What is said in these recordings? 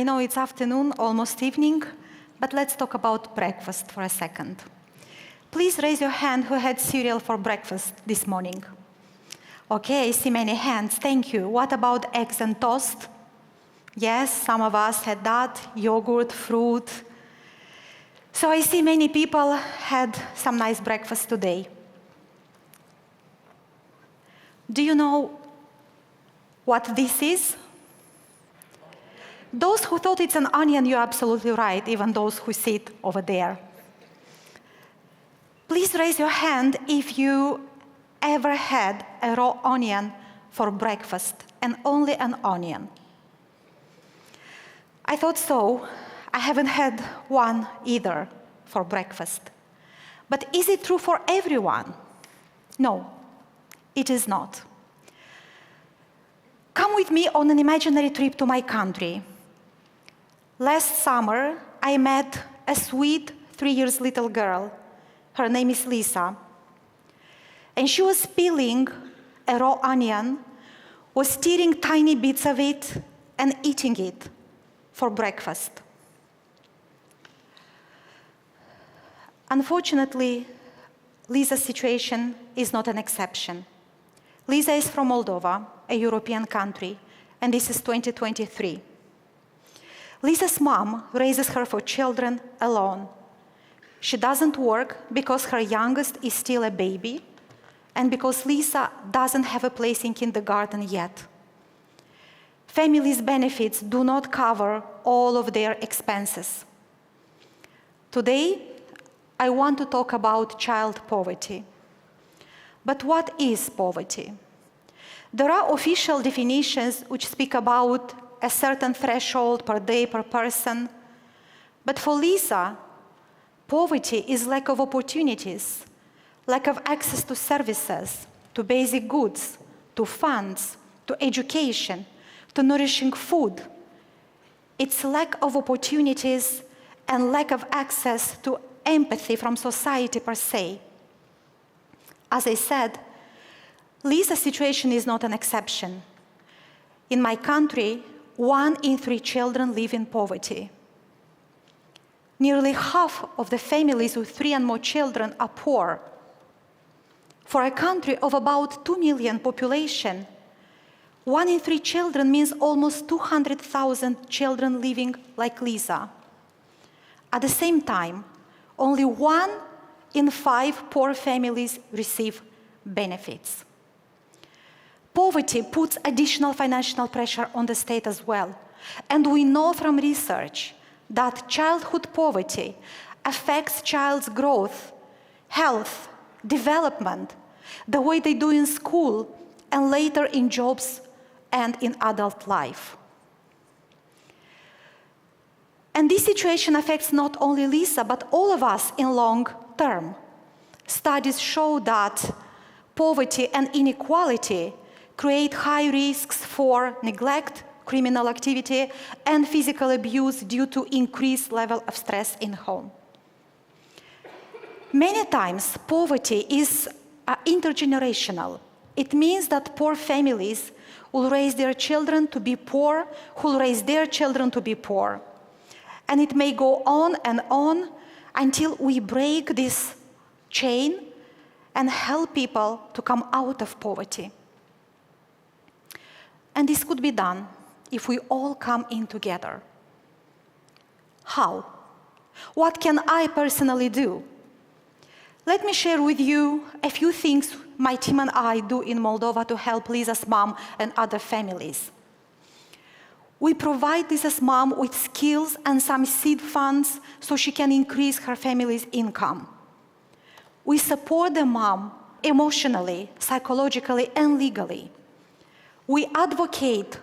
know it's afternoon, almost evening, but let's talk about breakfast for a second. Please raise your hand who had cereal for breakfast this morning. Okay, I see many hands, thank you. What about eggs and toast? Yes, some of us had that, yogurt, fruit. So I see many people had some nice breakfast today. Do you know what this is? Those who thought it's an onion, you're absolutely right, even those who sit over there. Please raise your hand if you ever had a raw onion for breakfast, and only an onion. I thought so. I haven't had one either for breakfast. But is it true for everyone? No, it is not. Come with me on an imaginary trip to my country. Last summer, I met a sweet 3-year-old little girl. Her name is Lisa. And she was peeling a raw onion, was tearing tiny bits of it and eating it for breakfast. Unfortunately, Lisa's situation is not an exception. Lisa is from Moldova, a European country, and this is 2023. Lisa's mom raises her 4 children alone. She doesn't work because her youngest is still a baby, and because Lisa doesn't have a place in kindergarten yet. Families' benefits do not cover all of their expenses. Today, I want to talk about child poverty. But what is poverty? There are official definitions which speak about a certain threshold per day per person. But for Lisa, poverty is lack of opportunities, lack of access to services, to basic goods, to funds, to education, to nourishing food. It's lack of opportunities and lack of access to empathy from society per se. As I said, Lisa's situation is not an exception. In my country, 1 in 3 children live in poverty. Nearly half of the families with 3 and more children are poor. For a country of about 2 million population, 1 in 3 children means almost 200,000 children living like Lisa. At the same time, only 1 in 5 poor families receive benefits. Poverty puts additional financial pressure on the state as well. And we know from research that childhood poverty affects child's growth, health, development, the way they do in school, and later in jobs and in adult life. And this situation affects not only Lisa, but all of us in long term. Studies show that poverty and inequality create high risks for neglect, criminal activity, and physical abuse due to increased level of stress in home. Many times, poverty is intergenerational. It means that poor families will raise their children to be poor, who will raise their children to be poor. And it may go on and on until we break this chain and help people to come out of poverty. And this could be done if we all come in together. How? What can I personally do? Let me share with you a few things my team and I do in Moldova to help Lisa's mom and other families. We provide Lisa's mom with skills and some seed funds so she can increase her family's income. We support the mom emotionally, psychologically, and legally. We advocate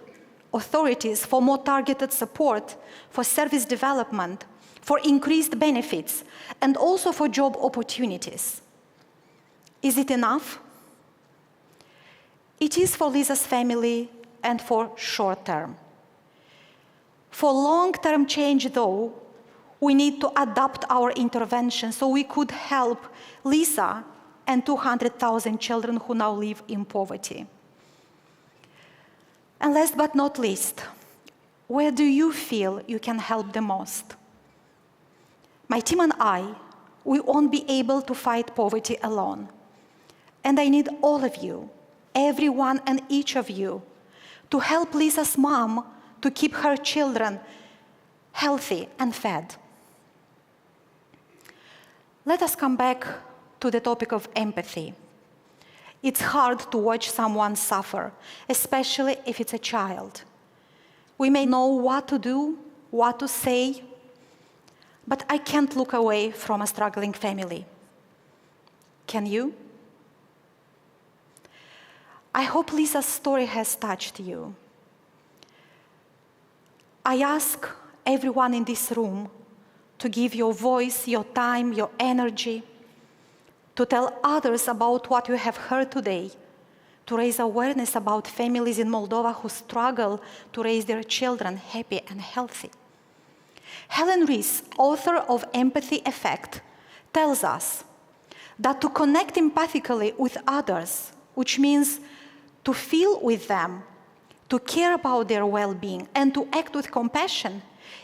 authorities for more targeted support, for service development, for increased benefits, and also for job opportunities. Is it enough? It is for Lisa's family and for short term. For long-term change, though, we need to adapt our intervention so we could help Lisa and 200,000 children who now live in poverty. And last but not least, Where do you feel you can help the most? My team and I, we won't be able to fight poverty alone. And I need all of you, everyone and each of you, to help Lisa's mom to keep her children healthy and fed. Let us come back to the topic of empathy. It's hard to watch someone suffer, especially if it's a child. We may know what to do, what to say, but I can't look away from a struggling family. Can you? I hope Lisa's story has touched you. I ask everyone in this room to give your voice, your time, your energy, to tell others about what you have heard today, to raise awareness about families in Moldova who struggle to raise their children happy and healthy. Helen Rees, author of Empathy Effect, tells us that to connect empathically with others, which means to feel with them, to care about their well-being, and to act with compassion,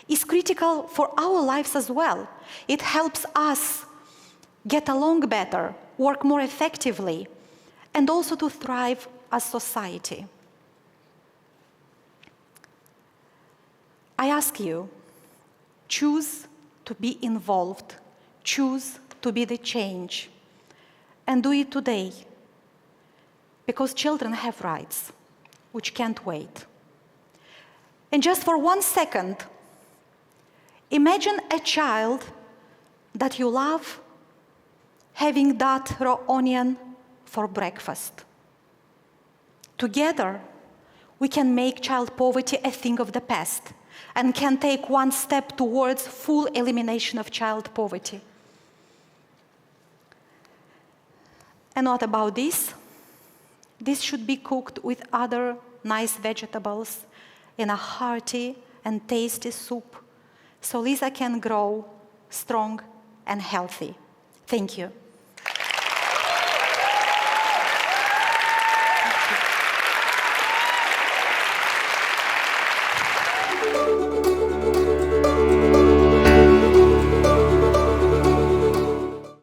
is critical for our lives as well. It helps us get along better, work more effectively, and also to thrive as society. I ask you, choose to be involved, choose to be the change, and do it today, because children have rights, which can't wait. And just for 1 second, imagine a child that you love having that raw onion for breakfast. Together, we can make child poverty a thing of the past and can take 1 step towards full elimination of child poverty. And what about this? This should be cooked with other nice vegetables in a hearty and tasty soup, so Lisa can grow strong and healthy. Thank you.